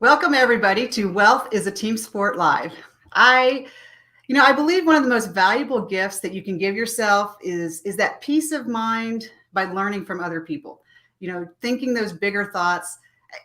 Welcome everybody to Wealth is a Team Sport Live. I believe one of the most valuable gifts that you can give yourself is that peace of mind by learning from other people. Thinking those bigger thoughts.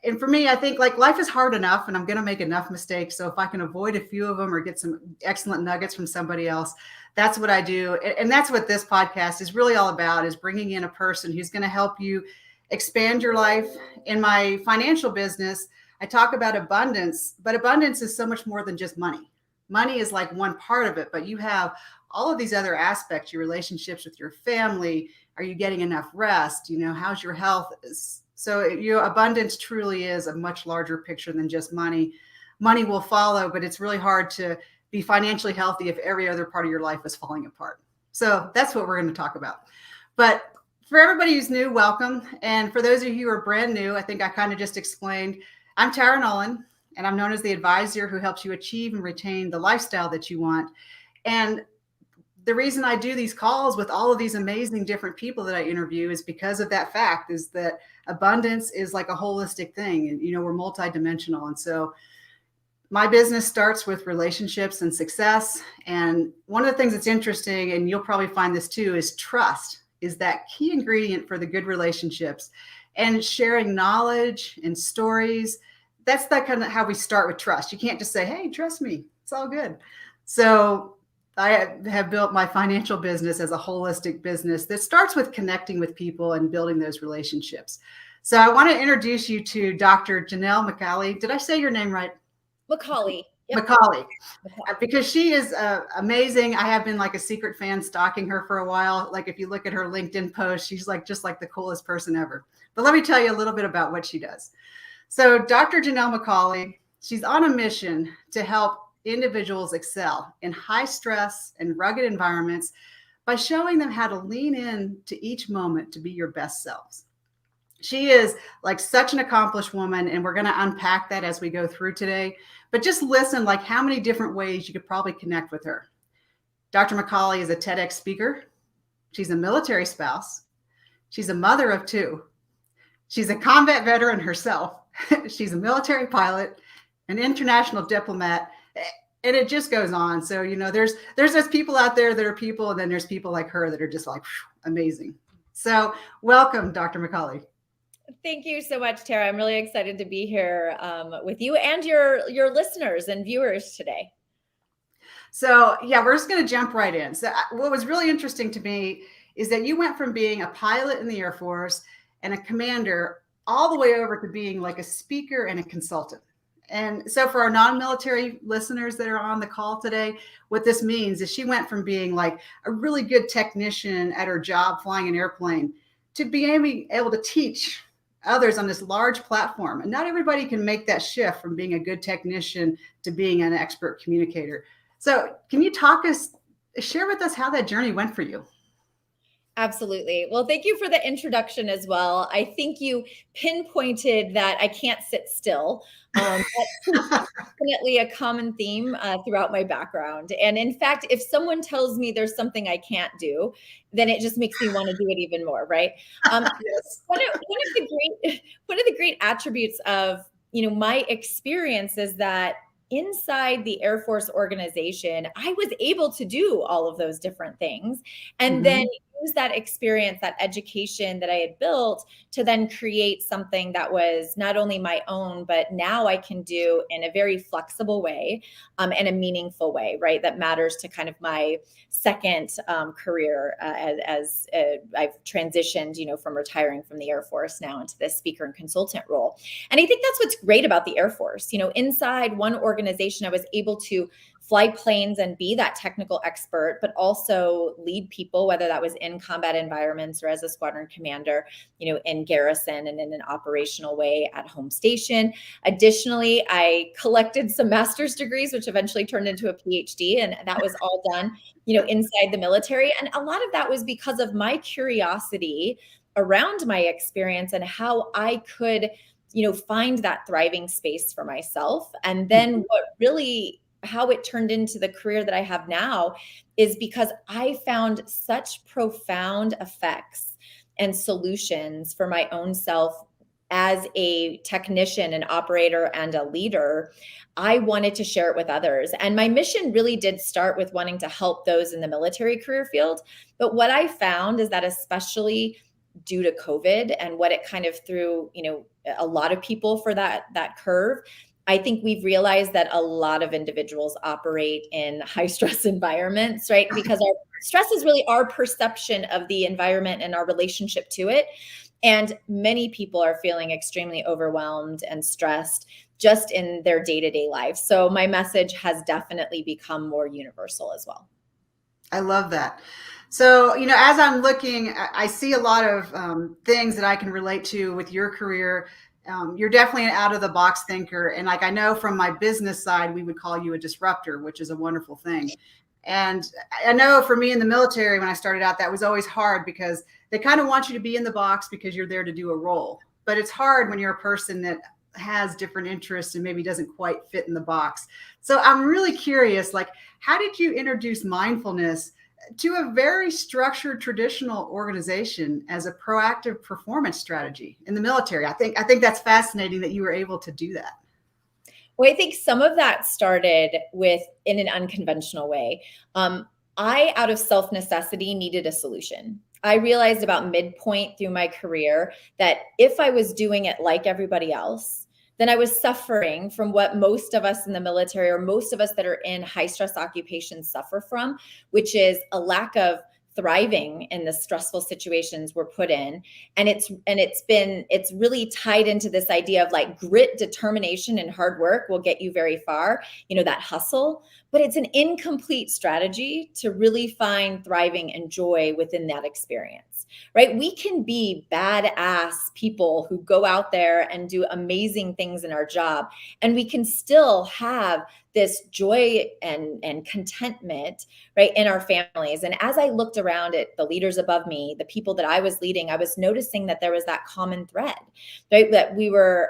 And for me, I think like life is hard enough and I'm going to make enough mistakes. So if I can avoid a few of them or get some excellent nuggets from somebody else, that's what I do. And that's what this podcast is really all about, is bringing in a person who's going to help you expand your life. In my financial business, I talk about abundance, but abundance is so much more than just money. Money is like one part of it, but you have all of these other aspects, your relationships with your family. Are you getting enough rest? How's your health? So your abundance truly is a much larger picture than just money. Money will follow, but it's really hard to be financially healthy if every other part of your life is falling apart. So that's what we're going to talk about. But for everybody who's new, welcome. And for those of you who are brand new, I think I kind of just explained, I'm Tara Nolan, and I'm known as the advisor who helps you achieve and retain the lifestyle that you want. And the reason I do these calls with all of these amazing different people that I interview is because of that fact, is that abundance is like a holistic thing. And, we're multidimensional. And so my business starts with relationships and success. And one of the things that's interesting, and you'll probably find this too, is trust is that key ingredient for the good relationships. And sharing knowledge and stories, that's that kind of how we start with trust. You can't just say, hey, trust me, it's all good. So I have built my financial business as a holistic business that starts with connecting with people and building those relationships. So I want to introduce you to Dr. Jannell MacAulay. Did I say your name right? MacAulay. Yep. MacAulay, because she is amazing. I have been like a secret fan stalking her for a while. Like if you look at her LinkedIn post, she's like just like the coolest person ever. But let me tell you a little bit about what she does. So Dr. Jannell MacAulay, she's on a mission to help individuals excel in high stress and rugged environments by showing them how to lean in to each moment to be your best selves. She is like such an accomplished woman, and we're going to unpack that as we go through today. But just listen, like how many different ways you could probably connect with her. Dr. MacAulay is a TEDx speaker. She's a military spouse. She's a mother of two. She's a combat veteran herself. She's a military pilot, an international diplomat, and it just goes on. So, there's those people out there that are people, and then there's people like her that are just like amazing. So welcome, Dr. MacAulay. Thank you so much, Tara. I'm really excited to be here with you and your listeners and viewers today. So yeah, we're just going to jump right in. So what was really interesting to me is that you went from being a pilot in the Air Force and a commander all the way over to being like a speaker and a consultant. And so for our non-military listeners that are on the call today, what this means is she went from being like a really good technician at her job flying an airplane to being able to teach others on this large platform. And not everybody can make that shift from being a good technician to being an expert communicator. So can you share with us how that journey went for you? Absolutely. Well, thank you for the introduction as well. I think you pinpointed that I can't sit still. That's definitely a common theme throughout my background. And in fact, if someone tells me there's something I can't do, then it just makes me want to do it even more, right? Yes. One of the great attributes of my experience is that inside the Air Force organization, I was able to do all of those different things, and then use that experience, that education that I had built to then create something that was not only my own, but now I can do in a very flexible way and a meaningful way, right? That matters to kind of my second career as I've transitioned, from retiring from the Air Force now into this speaker and consultant role. And I think that's what's great about the Air Force. Inside one organization, I was able to fly planes and be that technical expert, but also lead people, whether that was in combat environments or as a squadron commander, in garrison and in an operational way at home station. Additionally, I collected some master's degrees, which eventually turned into a Ph.D. And that was all done, inside the military. And a lot of that was because of my curiosity around my experience and how I could, find that thriving space for myself. And then how it turned into the career that I have now is because I found such profound effects and solutions for my own self as a technician, an operator, and a leader, I wanted to share it with others. And my mission really did start with wanting to help those in the military career field. But what I found is that, especially due to COVID and what it kind of threw, a lot of people for that curve, I think we've realized that a lot of individuals operate in high stress environments, right? Because our stress is really our perception of the environment and our relationship to it. And many people are feeling extremely overwhelmed and stressed just in their day-to-day life. So my message has definitely become more universal as well. I love that. So, as I'm looking, I see a lot of things that I can relate to with your career. You're definitely an out of the box thinker. And I know from my business side, we would call you a disruptor, which is a wonderful thing. And I know for me in the military, when I started out, that was always hard because they kind of want you to be in the box because you're there to do a role. But it's hard when you're a person that has different interests and maybe doesn't quite fit in the box. So I'm really curious, how did you introduce mindfulness to a very structured traditional organization as a proactive performance strategy in the military? I think that's fascinating that you were able to do that. Well, I think some of that started in an unconventional way. I, out of self-necessity, needed a solution. I realized about midpoint through my career that if I was doing it like everybody else, then I was suffering from what most of us in the military, or most of us that are in high stress occupations, suffer from, which is a lack of thriving in the stressful situations we're put in. And it's really tied into this idea of grit, determination, and hard work will get you very far, that hustle. But it's an incomplete strategy to really find thriving and joy within that experience, right? We can be badass people who go out there and do amazing things in our job, and we can still have this joy and contentment, right, in our families. And as I looked around at the leaders above me, the people that I was leading, I was noticing that there was that common thread, right? That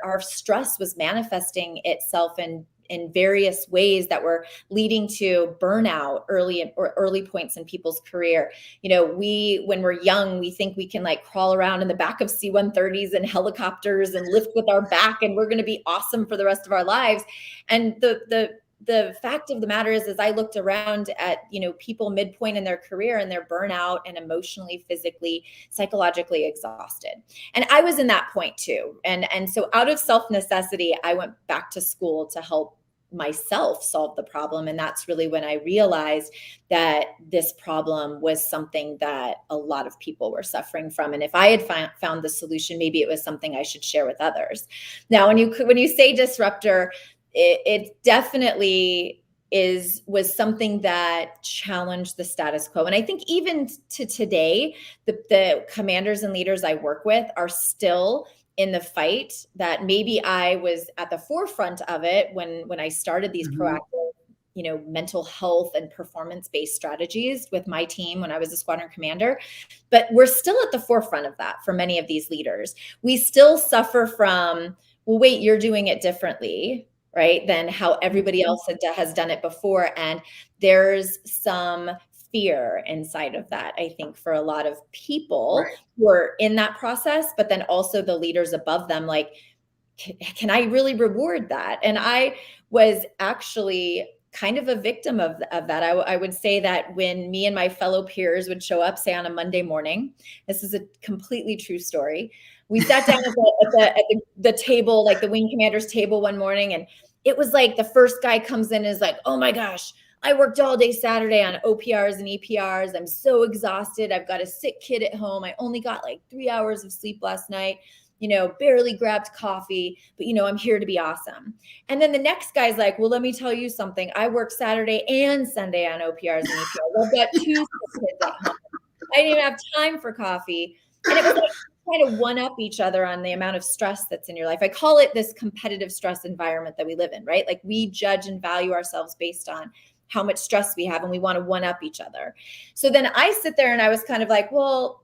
our stress was manifesting itself in various ways that were leading to burnout early points in people's career. When we're young, we think we can crawl around in the back of C-130s and helicopters and lift with our back, and we're going to be awesome for the rest of our lives. And the fact of the matter is, as I looked around at, people midpoint in their career, and they're burnout and emotionally, physically, psychologically exhausted. And I was in that point too. And so out of self-necessity, I went back to school to help myself solve the problem. And that's really when I realized that this problem was something that a lot of people were suffering from. And if I had found the solution, maybe it was something I should share with others. Now, when you say disruptor, it definitely was something that challenged the status quo. And I think even to today, the commanders and leaders I work with are still in the fight that maybe I was at the forefront of it when I started these proactive, mental health and performance-based strategies with my team when I was a squadron commander. But we're still at the forefront of that for many of these leaders. We still suffer from, well, wait, you're doing it differently, right, than how everybody else has done it before. And there's some fear inside of that, I think, for a lot of people who are in that process, but then also the leaders above them, can I really reward that? And I was actually kind of a victim of that. I would say that when me and my fellow peers would show up, say on a Monday morning, this is a completely true story. We sat down at the table, the wing commander's table one morning, and it was the first guy comes in and is like, oh my gosh, I worked all day Saturday on OPRs and EPRs. I'm so exhausted. I've got a sick kid at home. I only got 3 hours of sleep last night, barely grabbed coffee, but I'm here to be awesome. And then the next guy's like, well, let me tell you something. I work Saturday and Sunday on OPRs and EPRs. I've got 2 sick kids at home. I didn't even have time for coffee. And it was kind of one up each other on the amount of stress that's in your life. I call it this competitive stress environment that we live in, right? We judge and value ourselves based on how much stress we have, and we want to one up each other. So then I sit there and I was kind of well,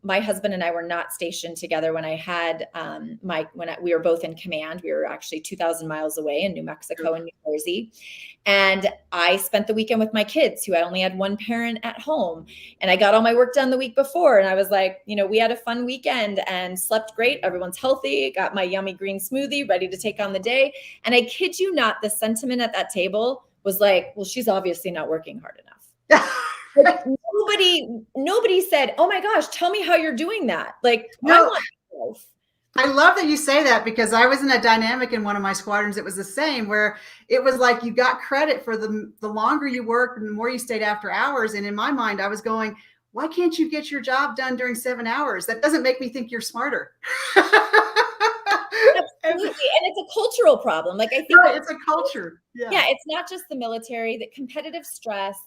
my husband and I were not stationed together when I had we were both in command. We were actually 2,000 miles away in New Mexico and New Jersey. And I spent the weekend with my kids, who I only had one parent at home. And I got all my work done the week before. And I was like, we had a fun weekend and slept great. Everyone's healthy. Got my yummy green smoothie ready to take on the day. And I kid you not, the sentiment at that table was like, well, she's obviously not working hard enough. Like, nobody said, oh my gosh, tell me how you're doing that. Like, I love that you say that, because I was in a dynamic in one of my squadrons. It was the same, where it was like you got credit for the longer you worked and the more you stayed after hours. And in my mind, I was going, why can't you get your job done during 7 hours? That doesn't make me think you're smarter. Absolutely. And it's a cultural problem. Like, I think it's a culture. Yeah, it's not just the military. That competitive stress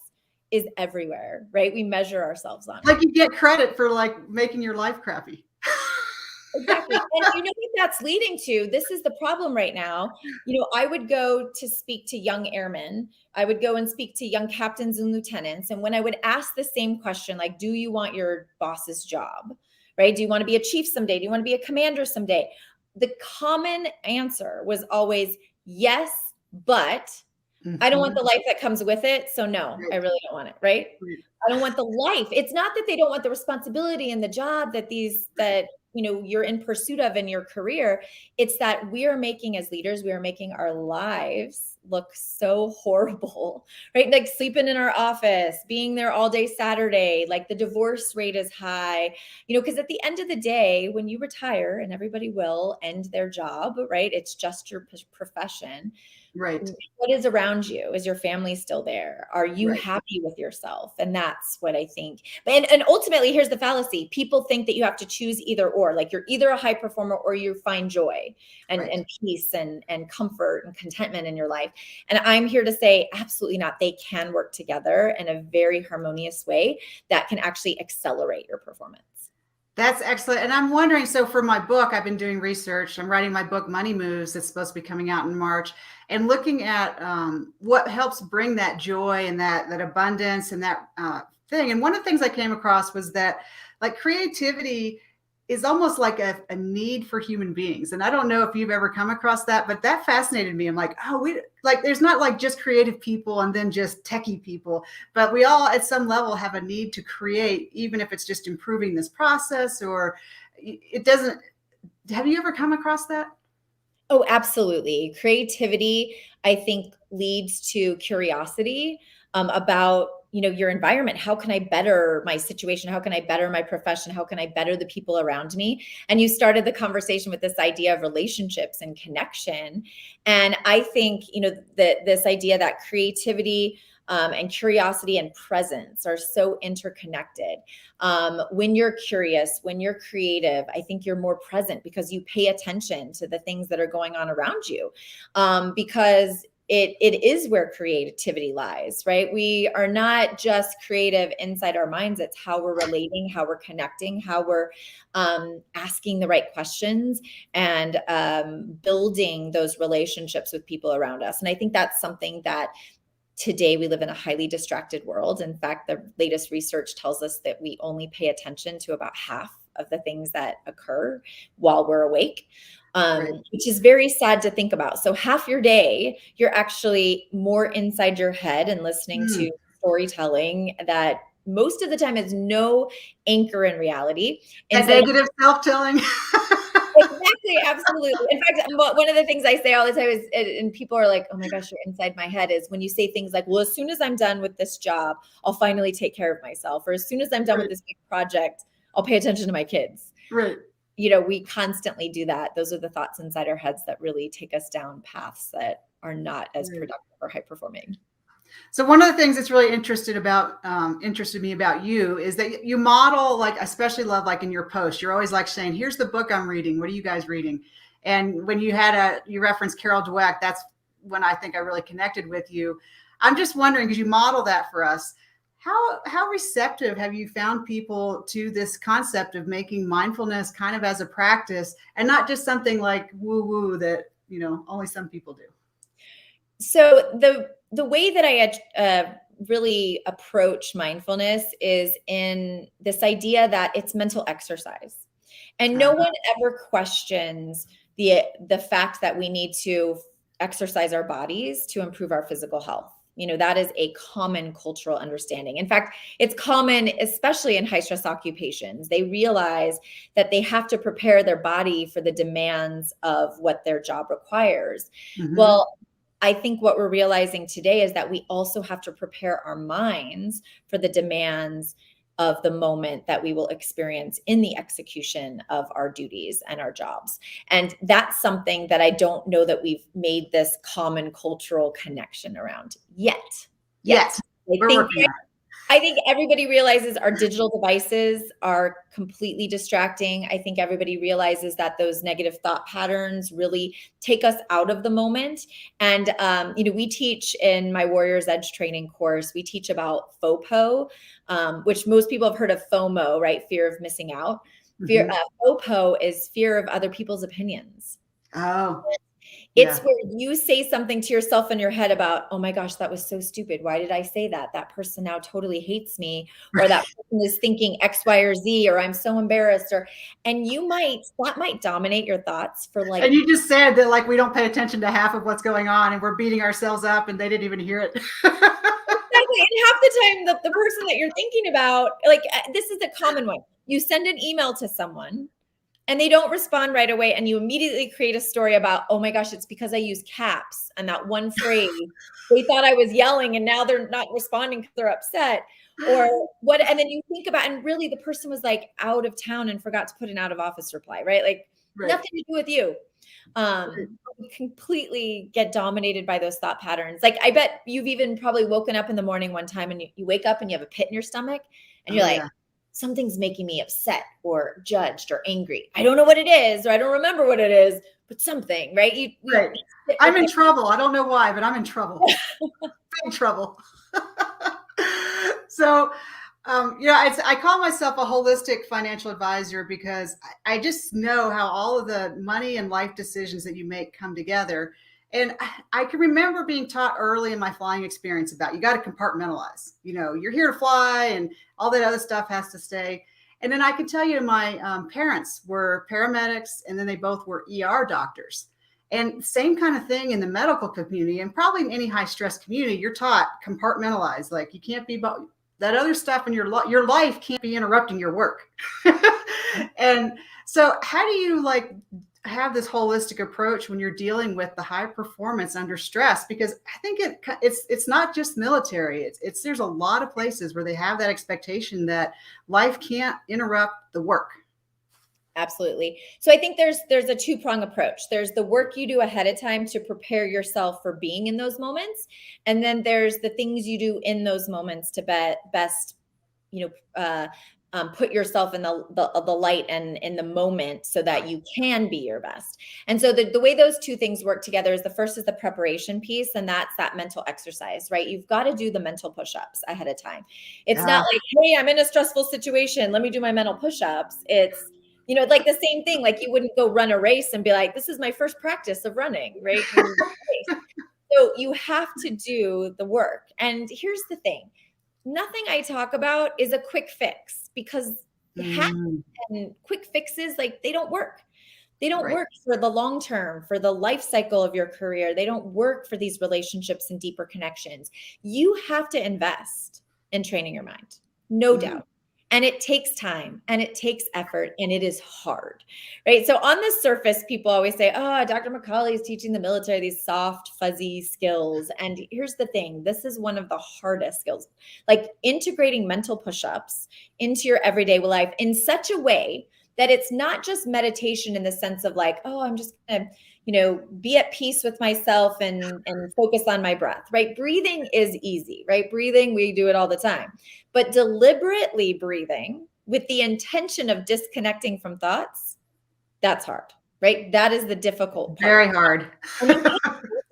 is everywhere, right? We measure ourselves on it. Like, you get credit for like making your life crappy. Exactly. And you know what that's leading to? This is the problem right now. I would go to speak to young airmen. I would go and speak to young captains and lieutenants. And when I would ask the same question, like, do you want your boss's job, right? Do you want to be a chief someday? Do you want to be a commander someday? The common answer was always yes, but I don't want the life that comes with it. So no, I really don't want it. Right. I don't want the life. It's not that they don't want the responsibility and the job that you're in pursuit of in your career. It's that we are making, as leaders, we are making our lives look so horrible, right? Like sleeping in our office, being there all day Saturday, like the divorce rate is high, because at the end of the day, when you retire, and everybody will end their job, right? It's just your profession. Right. What is around you? Is your family still there? Are you happy with yourself? And that's what I think. And ultimately, here's the fallacy. People think that you have to choose either or, like you're either a high performer or you find joy and peace and comfort and contentment in your life. And I'm here to say, absolutely not. They can work together in a very harmonious way that can actually accelerate your performance. That's excellent. And I'm wondering, so for my book, I've been doing research. I'm writing my book, Money Moves, that's supposed to be coming out in March, and looking at what helps bring that joy and that abundance and that thing. And one of the things I came across was that, like, creativity is almost like a need for human beings. And I don't know if you've ever come across that, but that fascinated me. I'm like, there's not like just creative people and then just techie people, but we all at some level have a need to create, even if it's just improving this process, or it doesn't. Have you ever come across that? Oh, absolutely. Creativity, I think, leads to curiosity about your environment. How can I better my situation? How can I better my profession? How can I better the people around me? And you started the conversation with this idea of relationships and connection. And I think, that this idea that creativity and curiosity and presence are so interconnected. When you're curious, when you're creative, I think you're more present because you pay attention to the things that are going on around you. Because it is where creativity lies, right? We are not just creative inside our minds. It's how we're relating, how we're connecting, how we're asking the right questions and building those relationships with people around us. And I think that's something that today we live in a highly distracted world. In fact, the latest research tells us that we only pay attention to about half of the things that occur while we're awake. Which is very sad to think about. So half your day, you're actually more inside your head and listening to storytelling that most of the time has no anchor in reality. That negative self-telling. Exactly. Absolutely. In fact, one of the things I say all the time is, and people are like, oh my gosh, you're inside my head, is when you say things like, well, as soon as I'm done with this job, I'll finally take care of myself. Or as soon as I'm done with this big project, I'll pay attention to my kids. Right. We constantly do that. Those are the thoughts inside our heads that really take us down paths that are not as productive or high performing. So one of the things that's really interested me about you is that you model, like, I especially love, like, in your post, you're always like saying, here's the book I'm reading. What are you guys reading? And when you referenced Carol Dweck, that's when I think I really connected with you. I'm just wondering, because you model that for us, how receptive have you found people to this concept of making mindfulness kind of as a practice and not just something like woo-woo that, only some people do? So the way that I really approach mindfulness is in this idea that it's mental exercise. And no one ever questions the fact that we need to exercise our bodies to improve our physical health. That is a common cultural understanding. In fact, it's common, especially in high stress occupations. They realize that they have to prepare their body for the demands of what their job requires. Mm-hmm. Well, I think what we're realizing today is that we also have to prepare our minds for the demands of the moment that we will experience in the execution of our duties and our jobs. And that's something that I don't know that we've made this common cultural connection around yet. Yes. I think everybody realizes our digital devices are completely distracting. I think everybody realizes that those negative thought patterns really take us out of the moment. And, we teach in my Warriors Edge training course, we teach about FOPO, which most people have heard of FOMO, right? Fear of missing out. Mm-hmm. FOPO is fear of other people's opinions. Oh. It's where you say something to yourself in your head about, oh my gosh, that was so stupid. Why did I say that? That person now totally hates me, or that person is thinking X, Y, or Z, or I'm so embarrassed, and that might dominate your thoughts for like. And you just said that like we don't pay attention to half of what's going on, and we're beating ourselves up, and they didn't even hear it. Exactly. And half the time, the person that you're thinking about, like this is a common one. You send an email to someone, and they don't respond right away. And you immediately create a story about, oh my gosh, it's because I use caps and that one phrase. They thought I was yelling and now they're not responding because they're upset. Or what? And then you think about, and really the person was like out of town and forgot to put an out of office reply, right? Like nothing to do with you. You completely get dominated by those thought patterns. Like I bet you've even probably woken up in the morning one time and you wake up and you have a pit in your stomach and you're like, something's making me upset or judged or angry. I don't know what it is, or I don't remember what it is, but something, right? I'm in trouble. I don't know why, but I'm in trouble. Big trouble. So, I call myself a holistic financial advisor because I just know how all of the money and life decisions that you make come together. And I can remember being taught early in my flying experience about you got to compartmentalize. You're here to fly and all that other stuff has to stay. And then I can tell you my parents were paramedics and then they both were ER doctors. And same kind of thing in the medical community and probably in any high stress community, you're taught compartmentalize. Like you can't be that other stuff in your life can't be interrupting your work. And so how do you have this holistic approach when you're dealing with the high performance under stress? Because I think it's not just military. There's a lot of places where they have that expectation that life can't interrupt the work. Absolutely. So I think there's a two-prong approach. There's the work you do ahead of time to prepare yourself for being in those moments. And then there's the things you do in those moments to best, put yourself in the light and in the moment so that you can be your best. And so the way those two things work together is the first is the preparation piece. And that's that mental exercise, right? You've got to do the mental push-ups ahead of time. It's not like, hey, I'm in a stressful situation. Let me do my mental push-ups. It's, like the same thing, like you wouldn't go run a race and be like, this is my first practice of running, right? So you have to do the work. And here's the thing. Nothing I talk about is a quick fix because hacks and quick fixes, they don't work. They don't work for the long term, for the life cycle of your career. They don't work for these relationships and deeper connections. You have to invest in training your mind, no doubt. And it takes time and it takes effort and it is hard, right? So on the surface, people always say, oh, Dr. MacAulay is teaching the military these soft, fuzzy skills. And here's the thing. This is one of the hardest skills, like integrating mental push-ups into your everyday life in such a way that it's not just meditation in the sense of like, oh, I'm just going to, be at peace with myself and focus on my breath, right? Breathing is easy, right? Breathing, we do it all the time. But deliberately breathing with the intention of disconnecting from thoughts, that's hard, right? That is the difficult part. Very hard.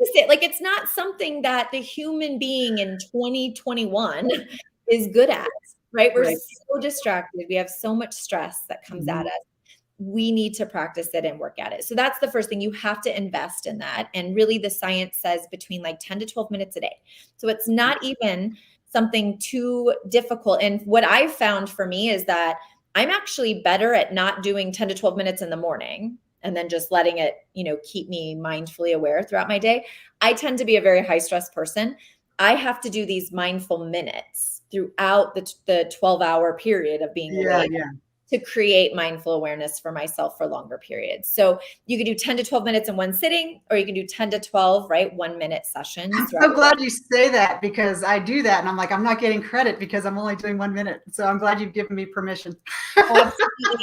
It's not something that the human being in 2021 is good at, right? We're so distracted. We have so much stress that comes at us. we need to practice it and work at it. So that's the first thing. You have to invest in that. And really the science says between like 10 to 12 minutes a day. So it's not even something too difficult. And what I've found for me is that I'm actually better at not doing 10 to 12 minutes in the morning and then just letting it, keep me mindfully aware throughout my day. I tend to be a very high stress person. I have to do these mindful minutes throughout the 12-hour period of being awake to create mindful awareness for myself for longer periods. So you can do 10 to 12 minutes in one sitting, or you can do 10 to 12, 1-minute sessions. I'm so glad you say that, because I do that. And I'm like, I'm not getting credit because I'm only doing 1 minute. So I'm glad you've given me permission. Absolutely.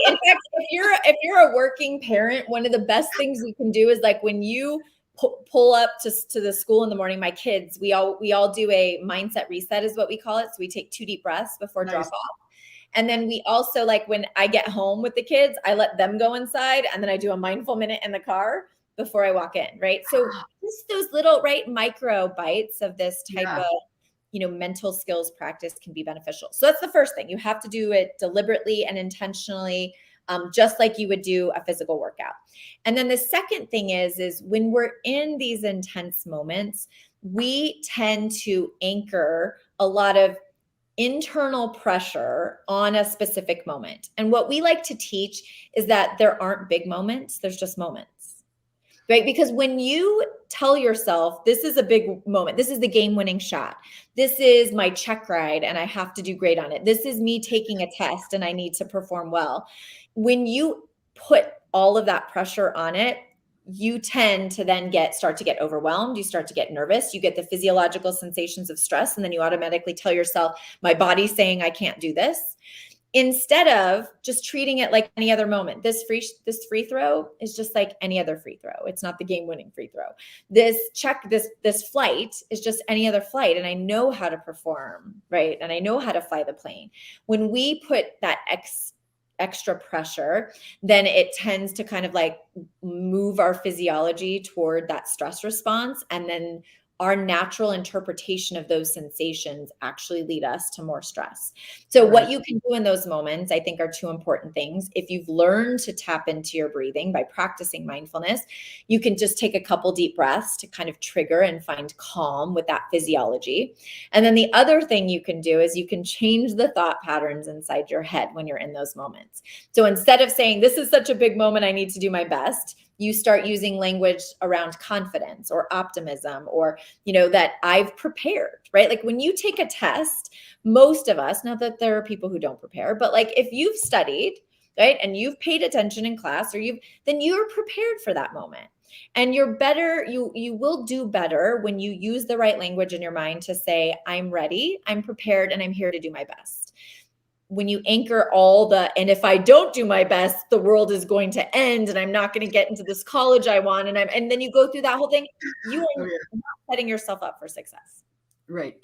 In fact, if you're a working parent, one of the best things you can do is like when you pull up to the school in the morning, my kids, we all do a mindset reset is what we call it. So we take 2 deep breaths before drop off. And then we also, like when I get home with the kids, I let them go inside and then I do a mindful minute in the car before I walk in, right? So just those little, micro bites of this type of, mental skills practice can be beneficial. So that's the first thing. You have to do it deliberately and intentionally, just like you would do a physical workout. And then the second thing is when we're in these intense moments, we tend to anchor a lot of internal pressure on a specific moment. And what we like to teach is that there aren't big moments, there's just moments, right? Because when you tell yourself, this is a big moment, this is the game-winning shot, this is my check ride and I have to do great on it, this is me taking a test and I need to perform well. When you put all of that pressure on it, you tend to then start to get overwhelmed. You start to get nervous. You get the physiological sensations of stress. And then you automatically tell yourself, my body's saying I can't do this. Instead of just treating it like any other moment. This free throw is just like any other free throw. It's not the game-winning free throw. This flight is just any other flight. And I know how to perform, right? And I know how to fly the plane. When we put that extra pressure, then it tends to kind of like move our physiology toward that stress response. And then our natural interpretation of those sensations actually lead us to more stress. So what you can do in those moments, I think, are 2 important things. If you've learned to tap into your breathing by practicing mindfulness, you can just take a couple deep breaths to kind of trigger and find calm with that physiology. And then the other thing you can do is you can change the thought patterns inside your head when you're in those moments. So instead of saying, this is such a big moment, I need to do my best, you start using language around confidence or optimism, or, that I've prepared, right? Like when you take a test, most of us, not that there are people who don't prepare, but like if you've studied, right, and you've paid attention in class, then you're prepared for that moment. And you're better, you will do better when you use the right language in your mind to say, I'm ready, I'm prepared, and I'm here to do my best. When you anchor and if I don't do my best, the world is going to end and I'm not going to get into this college I want. And then you go through that whole thing, you are not setting yourself up for success. Right.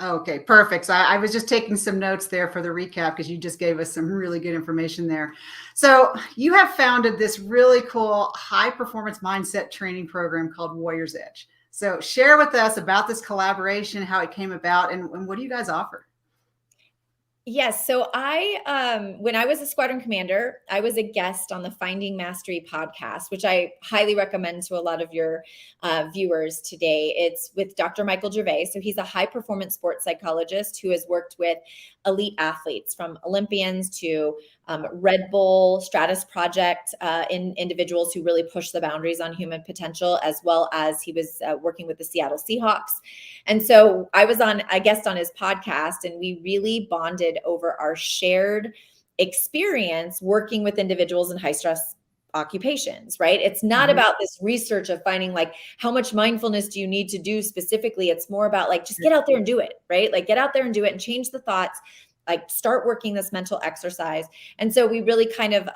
Okay, perfect. So I was just taking some notes there for the recap because you just gave us some really good information there. So you have founded this really cool high performance mindset training program called Warrior's Edge. So share with us about this collaboration, how it came about, and what do you guys offer? Yes. So when I was a squadron commander, I was a guest on the Finding Mastery podcast, which I highly recommend to a lot of your viewers today. It's with Dr. Michael Gervais. So he's a high performance sports psychologist who has worked with elite athletes, from Olympians to Red Bull, Stratus Project, in individuals who really push the boundaries on human potential, as well as he was working with the Seattle Seahawks. And so I was a guest on his podcast, and we really bonded over our shared experience working with individuals in high stress occupations, right? It's not about this research of finding like, how much mindfulness do you need to do specifically? It's more about like, just get out there and do it, right? Like get out there and do it and change the thoughts, like start working this mental exercise. And so we really kind of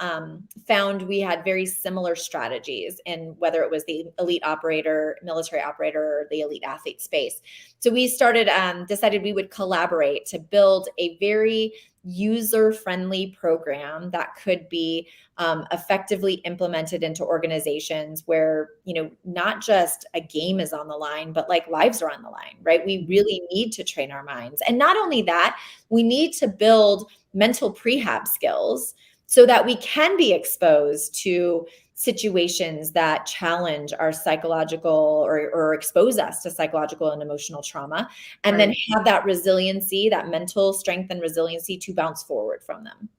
found we had very similar strategies in whether it was the elite operator, military operator, or the elite athlete space. So we decided we would collaborate to build a very user-friendly program that could be effectively implemented into organizations where, not just a game is on the line, but like lives are on the line, right? We really need to train our minds. And not only that, we need to build mental prehab skills so that we can be exposed to situations that challenge our psychological or expose us to psychological and emotional trauma, and then have that resiliency, that mental strength and resiliency to bounce forward from them.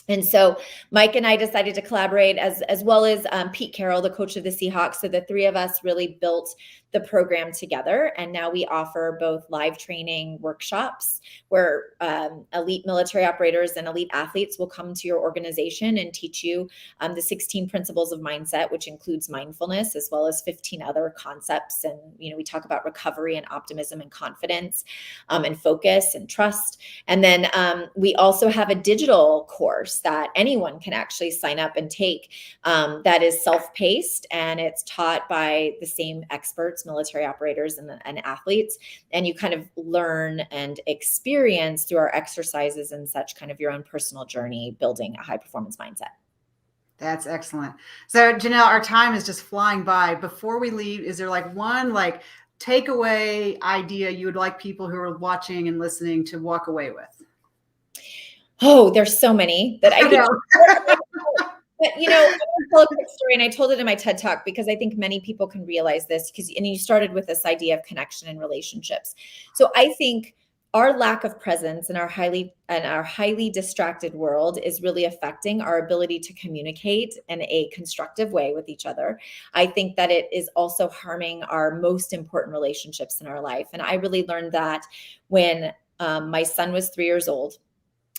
And so Mike and I decided to collaborate as well as Pete Carroll, the coach of the Seahawks. So the three of us really built the program together. And now we offer both live training workshops where elite military operators and elite athletes will come to your organization and teach you the 16 principles of mindset, which includes mindfulness, as well as 15 other concepts. And, we talk about recovery and optimism and confidence and focus and trust. And then we also have a digital course that anyone can actually sign up and take that is self-paced, and it's taught by the same experts, military operators and athletes. And you kind of learn and experience through our exercises and such kind of your own personal journey building a high performance mindset. That's excellent. So Jannell, our time is just flying by. Before we leave, is there one takeaway idea you would like people who are watching and listening to walk away with? Oh, there's so many that I know. But, I'm going to tell a quick story, and I told it in my TED Talk because I think many people can realize this, and you started with this idea of connection and relationships. So I think our lack of presence in our highly distracted world is really affecting our ability to communicate in a constructive way with each other. I think that it is also harming our most important relationships in our life. And I really learned that when my son was 3 years old.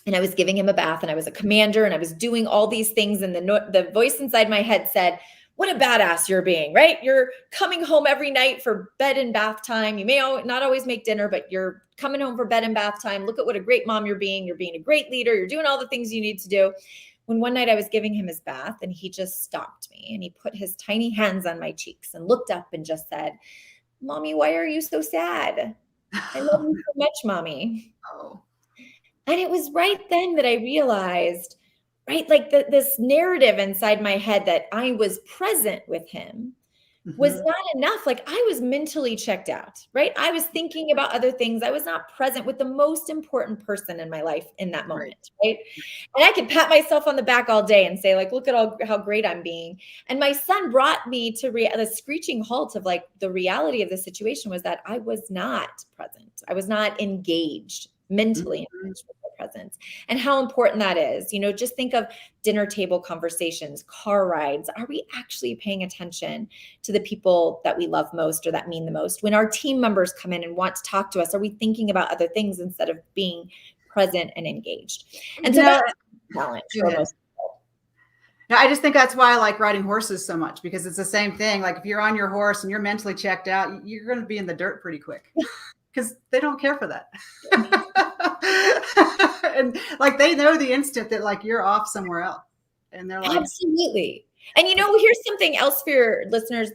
And I was giving him a bath, and I was a commander, and I was doing all these things. And the voice inside my head said, what a badass you're being, right? You're coming home every night for bed and bath time. You may not always make dinner, but you're coming home for bed and bath time. Look at what a great mom you're being. You're being a great leader. You're doing all the things you need to do. When one night I was giving him his bath, and he just stopped me, and he put his tiny hands on my cheeks and looked up and just said, Mommy, why are you so sad? I love you so much, Mommy. Oh. And it was right then that I realized, this narrative inside my head that I was present with him was not enough. I was mentally checked out, right? I was thinking about other things. I was not present with the most important person in my life in that moment, right? And I could pat myself on the back all day and say, look at how great I'm being. And my son brought me to the screeching halt of the reality of the situation was that I was not present. I was not engaged mentally with their presence, and how important that is. Just think of dinner table conversations, car rides. Are we actually paying attention to the people that we love most or that mean the most? When our team members come in and want to talk to us, are we thinking about other things instead of being present and engaged? And so that's a challenge for most people. Now, I just think that's why I like riding horses so much, because it's the same thing. If you're on your horse and you're mentally checked out, you're going to be in the dirt pretty quick. Because they don't care for that. And they know the instant that you're off somewhere else. And they're like, absolutely. And here's something else for your listeners.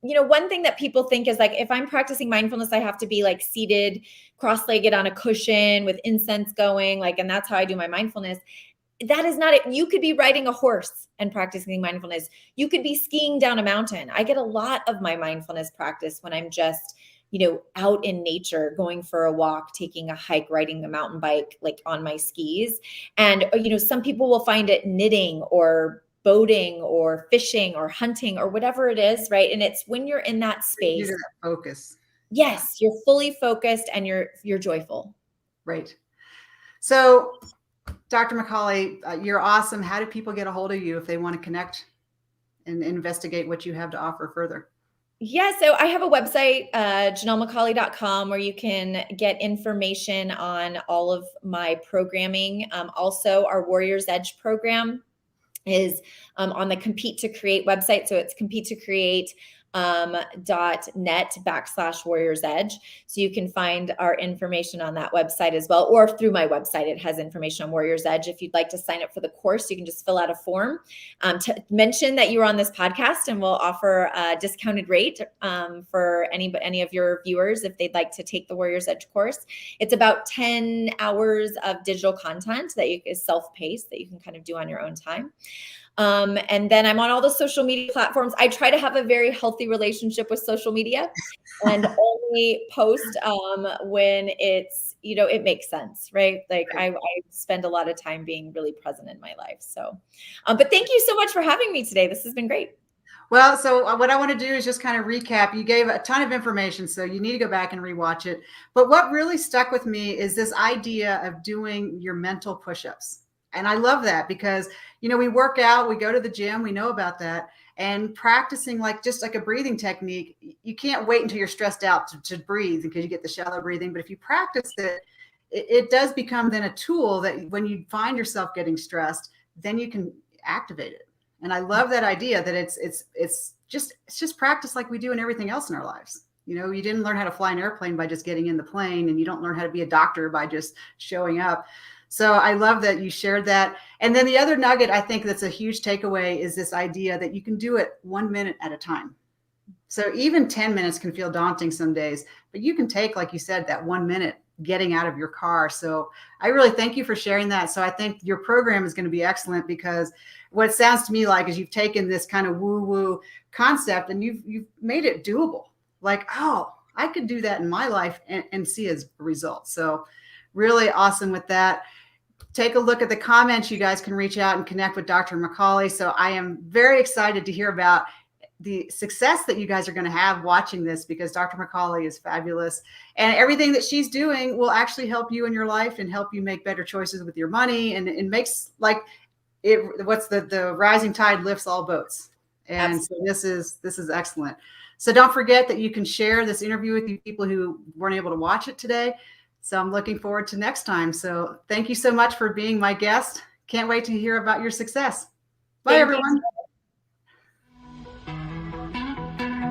One thing that people think is if I'm practicing mindfulness, I have to be seated, cross-legged on a cushion with incense going, and that's how I do my mindfulness. That is not it. You could be riding a horse and practicing mindfulness. You could be skiing down a mountain. I get a lot of my mindfulness practice when I'm just out in nature, going for a walk, taking a hike, riding a mountain bike, on my skis. And, some people will find it knitting or boating or fishing or hunting or whatever it is, right? And it's when you're in that space. You're that focus. Yes, you're fully focused and you're joyful. Right. So, Dr. MacAulay, you're awesome. How do people get a hold of you if they want to connect and investigate what you have to offer further? Yeah, so I have a website, JannellMacAulay.com, where you can get information on all of my programming. Also, our Warrior's Edge program is on the Compete to Create website. So it's Compete to Create .net/Warrior's Edge. So you can find our information on that website as well, or through my website. It has information on Warrior's Edge. If you'd like to sign up for the course, you can just fill out a form to mention that you were on this podcast, and we'll offer a discounted rate for any of your viewers if they'd like to take the Warrior's Edge course. It's about 10 hours of digital content that is self-paced that you can kind of do on your own time. And then I'm on all the social media platforms. I try to have a very healthy relationship with social media and only post when it's, it makes sense, right? Like I spend a lot of time being really present in my life. So, but thank you so much for having me today. This has been great. Well, so what I want to do is just kind of recap. You gave a ton of information, so you need to go back and rewatch it. But what really stuck with me is this idea of doing your mental push-ups. And I love that because, we work out, we go to the gym, we know about that. And practicing just like a breathing technique, you can't wait until you're stressed out to breathe because you get the shallow breathing. But if you practice it, it does become then a tool that when you find yourself getting stressed, then you can activate it. And I love that idea that it's just practice like we do in everything else in our lives. You didn't learn how to fly an airplane by just getting in the plane, and you don't learn how to be a doctor by just showing up. So I love that you shared that. And then the other nugget I think that's a huge takeaway is this idea that you can do it 1 minute at a time. So even 10 minutes can feel daunting some days, but you can take, like you said, that 1 minute getting out of your car. So I really thank you for sharing that. So I think your program is going to be excellent because what it sounds to me like is you've taken this kind of woo-woo concept and you've made it doable. Like, oh, I could do that in my life and see as a result. So really awesome with that. Take a look at the comments. You guys can reach out and connect with Dr. MacAulay. So I am very excited to hear about the success that you guys are going to have watching this because Dr. MacAulay is fabulous and everything that she's doing will actually help you in your life and help you make better choices with your money. And it makes the rising tide lifts all boats. And Absolutely. So this is excellent. So don't forget that you can share this interview with you people who weren't able to watch it today. So I'm looking forward to next time. So thank you so much for being my guest. Can't wait to hear about your success. Bye, everyone.